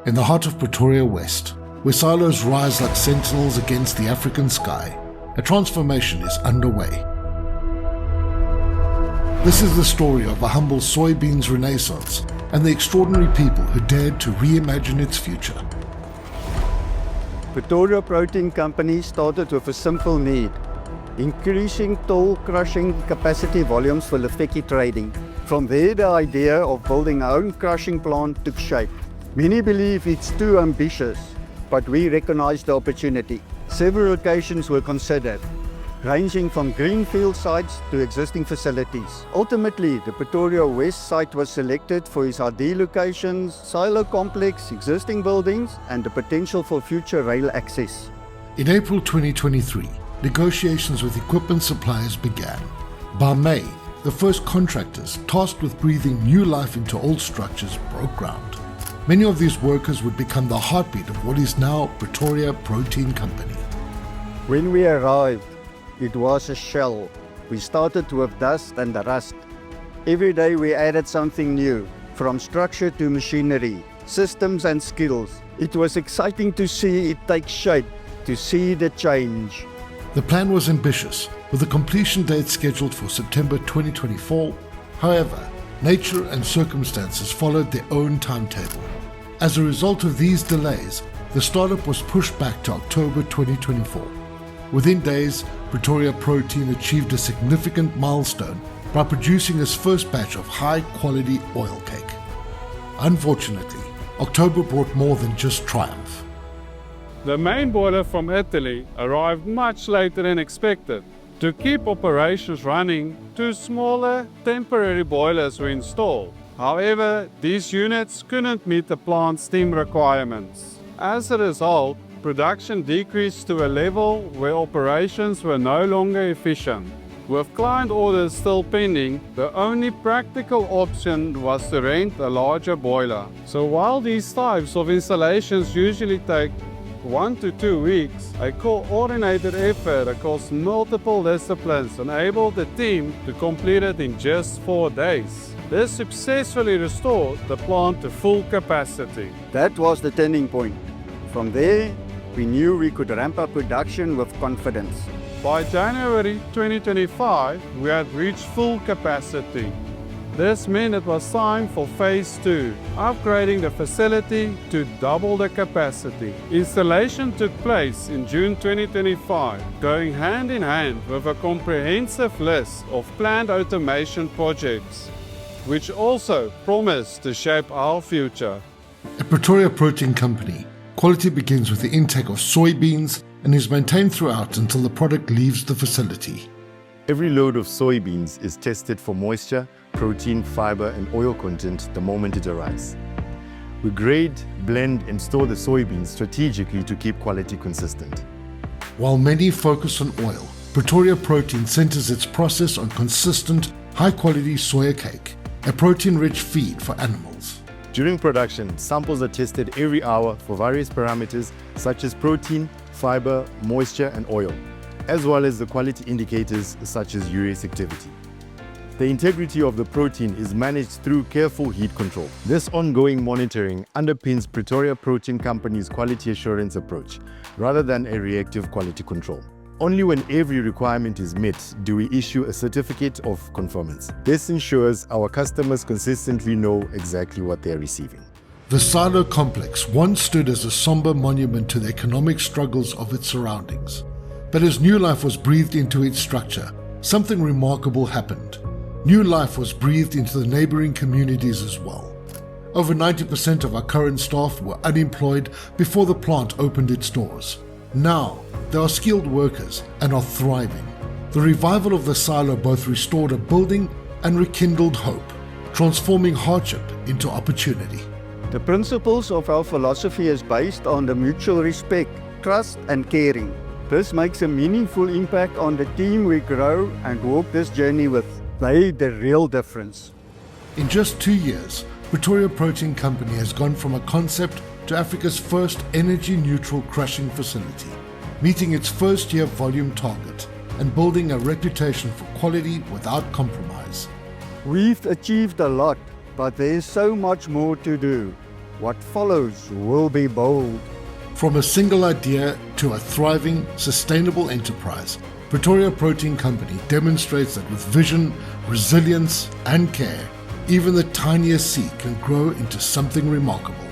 In the heart of Pretoria West, where silos rise like sentinels against the African sky, a transformation is underway. This is the story of a humble soybeans renaissance and the extraordinary people who dared to reimagine its future. Pretoria Protein Company started with a simple need: increasing toll crushing capacity volumes for Lefeki trading. From there, the idea of building our own crushing plant took shape. Many believe it's too ambitious, but we recognize the opportunity. Several locations were considered, ranging from greenfield sites to existing facilities. Ultimately, the Pretoria West site was selected for its ideal locations, silo complex, existing buildings, and the potential for future rail access. In April 2023, negotiations with equipment suppliers began. By May, the first contractors tasked with breathing new life into old structures broke ground. Many of these workers would become the heartbeat of what is now Pretoria Protein Company. When we arrived, it was a shell. We started with dust and rust. Every day we added something new, from structure to machinery, systems and skills. It was exciting to see it take shape, to see the change. The plan was ambitious, with a completion date scheduled for September 2024. However, nature and circumstances followed their own timetable. As a result of these delays, the startup was pushed back to October 2024. Within days, Pretoria Protein achieved a significant milestone by producing its first batch of high-quality oil cake. Unfortunately, October brought more than just triumph. The main boiler from Italy arrived much later than expected. To keep operations running, 2 smaller, temporary boilers were installed. However, these units couldn't meet the plant's steam requirements. As a result, production decreased to a level where operations were no longer efficient. With client orders still pending, the only practical option was to rent a larger boiler. So while these types of installations usually take 1 to 2 weeks, a coordinated effort across multiple disciplines enabled the team to complete it in just 4 days. This successfully restored the plant to full capacity. That was the turning point. From there, we knew we could ramp up production with confidence. By January 2025, we had reached full capacity. This meant it was time for phase 2, upgrading the facility to double the capacity. Installation took place in June 2025, going hand in hand with a comprehensive list of planned automation projects, which also promised to shape our future. At Pretoria Protein Company, quality begins with the intake of soybeans and is maintained throughout until the product leaves the facility. Every load of soybeans is tested for moisture, protein, fiber, and oil content the moment it arrives. We grade, blend, and store the soybeans strategically to keep quality consistent. While many focus on oil, Pretoria Protein centers its process on consistent, high-quality soya cake, a protein-rich feed for animals. During production, samples are tested every hour for various parameters such as protein, fiber, moisture, and oil, as well as the quality indicators such as urease activity. The integrity of the protein is managed through careful heat control. This ongoing monitoring underpins Pretoria Protein Company's quality assurance approach, rather than a reactive quality control. Only when every requirement is met do we issue a certificate of conformance. This ensures our customers consistently know exactly what they are receiving. The silo complex once stood as a somber monument to the economic struggles of its surroundings. But as new life was breathed into its structure, something remarkable happened. New life was breathed into the neighboring communities as well. Over 90% of our current staff were unemployed before the plant opened its doors. Now, they are skilled workers and are thriving. The revival of the silo both restored a building and rekindled hope, transforming hardship into opportunity. The principles of our philosophy is based on the mutual respect, trust, and caring. This makes a meaningful impact on the team we grow and walk this journey with. They the real difference. In just 2 years, Pretoria Protein Company has gone from a concept to Africa's first energy-neutral crushing facility, meeting its first-year volume target and building a reputation for quality without compromise. We've achieved a lot, but there's so much more to do. What follows will be bold. From a single idea to a thriving, sustainable enterprise, Pretoria Protein Company demonstrates that with vision, resilience, and care, even the tiniest seed can grow into something remarkable.